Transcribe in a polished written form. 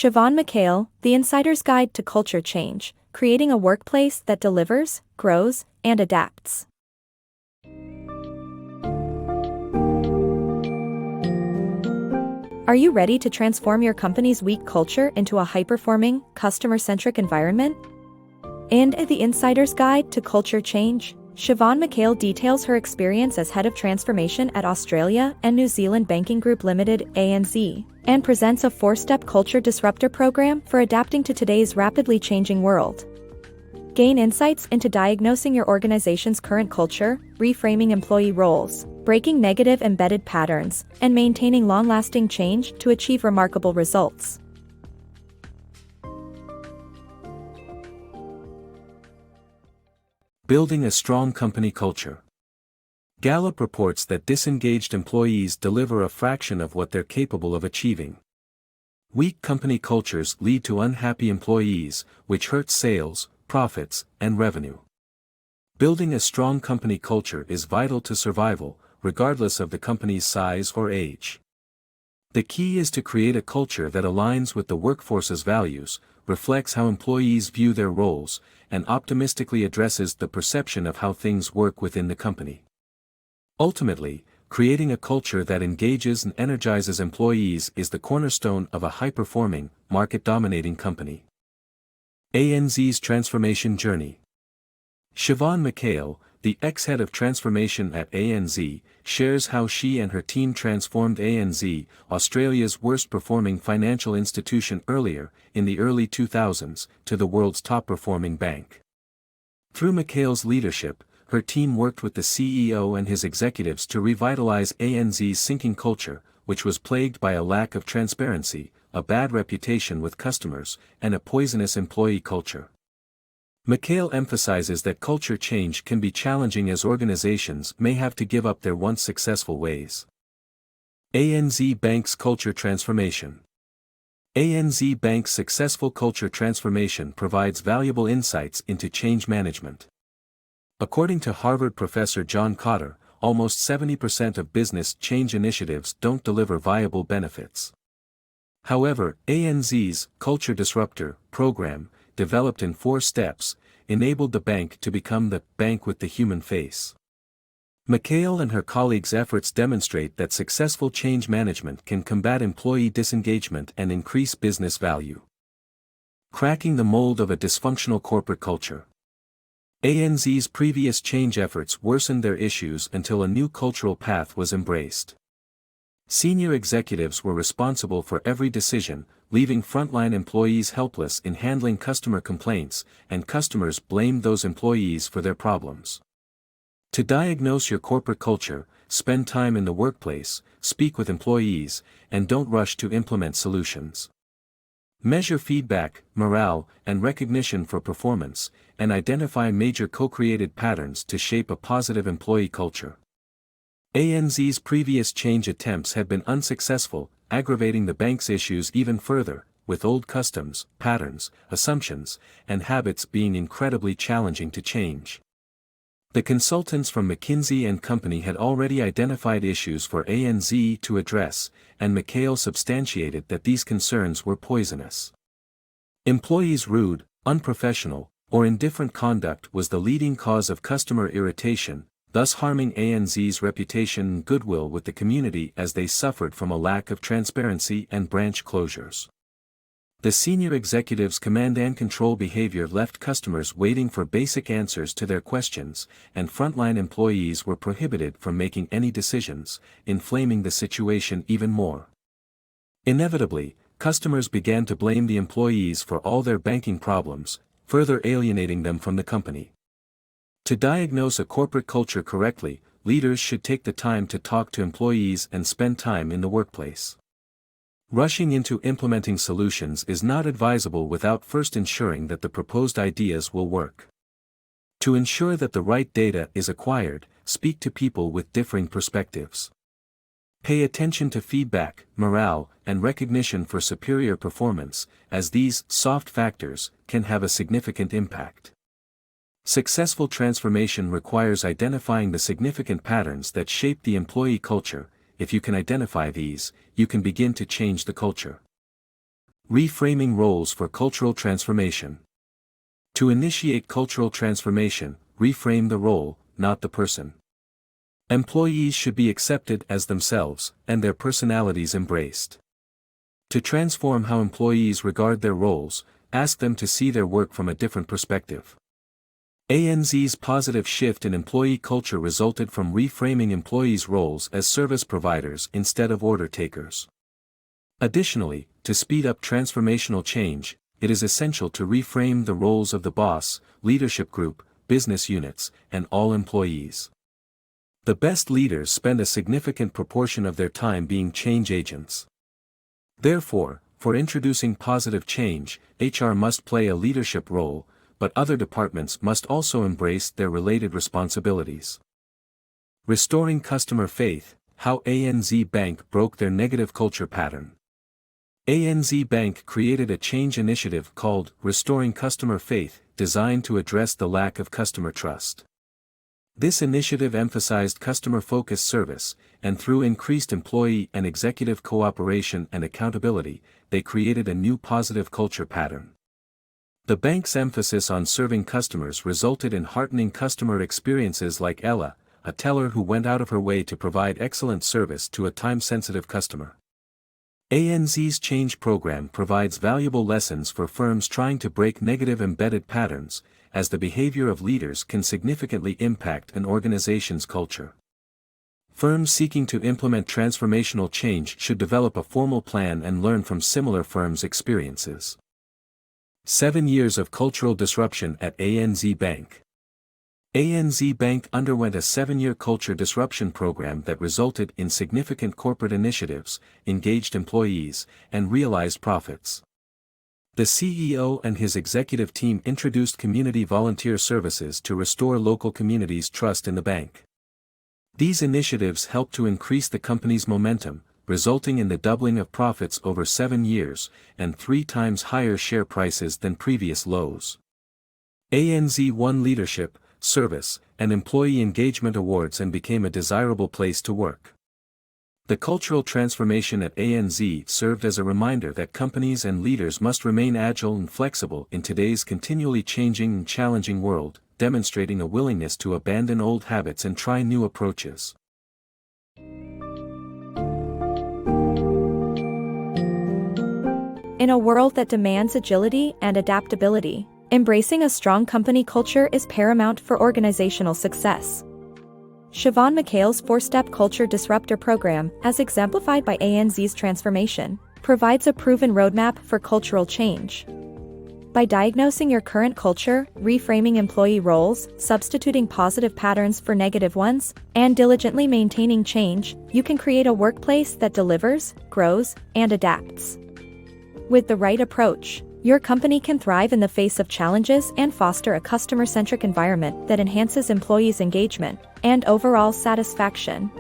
Siobhan McHale, The Insider's Guide to Culture Change, Creating a Workplace that Delivers, Grows, and Adapts. Are you ready to transform your company's weak culture into a high-performing, customer-centric environment? In The Insider's Guide to Culture Change, Siobhan McHale details her experience as head of transformation at Australia and New Zealand Banking Group Limited (ANZ), and presents a 4-step culture disruptor program for adapting to today's rapidly changing world. Gain insights into diagnosing your organization's current culture, reframing employee roles, breaking negative embedded patterns, and maintaining long-lasting change to achieve remarkable results. Building a strong company culture. Gallup reports that disengaged employees deliver a fraction of what they're capable of achieving. Weak company cultures lead to unhappy employees, which hurts sales, profits, and revenue. Building a strong company culture is vital to survival, regardless of the company's size or age. The key is to create a culture that aligns with the workforce's values, reflects how employees view their roles, and optimistically addresses the perception of how things work within the company. Ultimately, creating a culture that engages and energizes employees is the cornerstone of a high-performing, market-dominating company. ANZ's transformation journey. Siobhan McHale, the ex-head of transformation at ANZ, shares how she and her team transformed ANZ, Australia's worst-performing financial institution in the early 2000s, to the world's top-performing bank. Through McHale's leadership, her team worked with the CEO and his executives to revitalize ANZ's sinking culture, which was plagued by a lack of transparency, a bad reputation with customers, and a poisonous employee culture. McHale emphasizes that culture change can be challenging as organizations may have to give up their once successful ways. ANZ Bank's culture transformation. ANZ Bank's successful culture transformation provides valuable insights into change management. According to Harvard professor John Cotter, almost 70% of business change initiatives don't deliver viable benefits. However, ANZ's Culture Disruptor program, developed in 4 steps, enabled the bank to become the bank with the human face. McHale and her colleagues' efforts demonstrate that successful change management can combat employee disengagement and increase business value. Cracking the mold of a dysfunctional corporate culture. ANZ's previous change efforts worsened their issues until a new cultural path was embraced. Senior executives were responsible for every decision, leaving frontline employees helpless in handling customer complaints, and customers blamed those employees for their problems. To diagnose your corporate culture, spend time in the workplace, speak with employees, and don't rush to implement solutions. Measure feedback, morale, and recognition for performance, and identify major co-created patterns to shape a positive employee culture. ANZ's previous change attempts had been unsuccessful, aggravating the bank's issues even further, with old customs, patterns, assumptions, and habits being incredibly challenging to change. The consultants from McKinsey & Company had already identified issues for ANZ to address, and McHale substantiated that these concerns were poisonous. Employees' rude, unprofessional, or indifferent conduct was the leading cause of customer irritation, thus harming ANZ's reputation and goodwill with the community as they suffered from a lack of transparency and branch closures. The senior executives' command and control behavior left customers waiting for basic answers to their questions, and frontline employees were prohibited from making any decisions, inflaming the situation even more. Inevitably, customers began to blame the employees for all their banking problems, further alienating them from the company. To diagnose a corporate culture correctly, leaders should take the time to talk to employees and spend time in the workplace. Rushing into implementing solutions is not advisable without first ensuring that the proposed ideas will work. To ensure that the right data is acquired, speak to people with differing perspectives. Pay attention to feedback, morale, and recognition for superior performance, as these soft factors can have a significant impact. Successful transformation requires identifying the significant patterns that shape the employee culture. If you can identify these, you can begin to change the culture. Reframing roles for cultural transformation. To initiate cultural transformation, reframe the role, not the person. Employees should be accepted as themselves, and their personalities embraced. To transform how employees regard their roles, ask them to see their work from a different perspective. ANZ's positive shift in employee culture resulted from reframing employees' roles as service providers instead of order takers. Additionally, to speed up transformational change, it is essential to reframe the roles of the boss, leadership group, business units, and all employees. The best leaders spend a significant proportion of their time being change agents. Therefore, for introducing positive change, HR must play a leadership role, but other departments must also embrace their related responsibilities. Restoring customer faith, how ANZ Bank broke their negative culture pattern. ANZ Bank created a change initiative called Restoring Customer Faith, designed to address the lack of customer trust. This initiative emphasized customer-focused service, and through increased employee and executive cooperation and accountability, they created a new positive culture pattern. The bank's emphasis on serving customers resulted in heartening customer experiences like Ella, a teller who went out of her way to provide excellent service to a time-sensitive customer. ANZ's change program provides valuable lessons for firms trying to break negative embedded patterns, as the behavior of leaders can significantly impact an organization's culture. Firms seeking to implement transformational change should develop a formal plan and learn from similar firms' experiences. 7 years of cultural disruption at ANZ Bank. ANZ Bank underwent a 7-year culture disruption program that resulted in significant corporate initiatives, engaged employees, and realized profits. The CEO and his executive team introduced community volunteer services to restore local communities' trust in the bank. These initiatives helped to increase the company's momentum, resulting in the doubling of profits over 7 years, and 3 times higher share prices than previous lows. ANZ won leadership, service, and employee engagement awards and became a desirable place to work. The cultural transformation at ANZ served as a reminder that companies and leaders must remain agile and flexible in today's continually changing and challenging world, demonstrating a willingness to abandon old habits and try new approaches. In a world that demands agility and adaptability, embracing a strong company culture is paramount for organizational success. Siobhan McHale's 4-step culture disruptor program, as exemplified by ANZ's transformation, provides a proven roadmap for cultural change. By diagnosing your current culture, reframing employee roles, substituting positive patterns for negative ones, and diligently maintaining change, you can create a workplace that delivers, grows, and adapts. With the right approach, your company can thrive in the face of challenges and foster a customer-centric environment that enhances employees' engagement and overall satisfaction.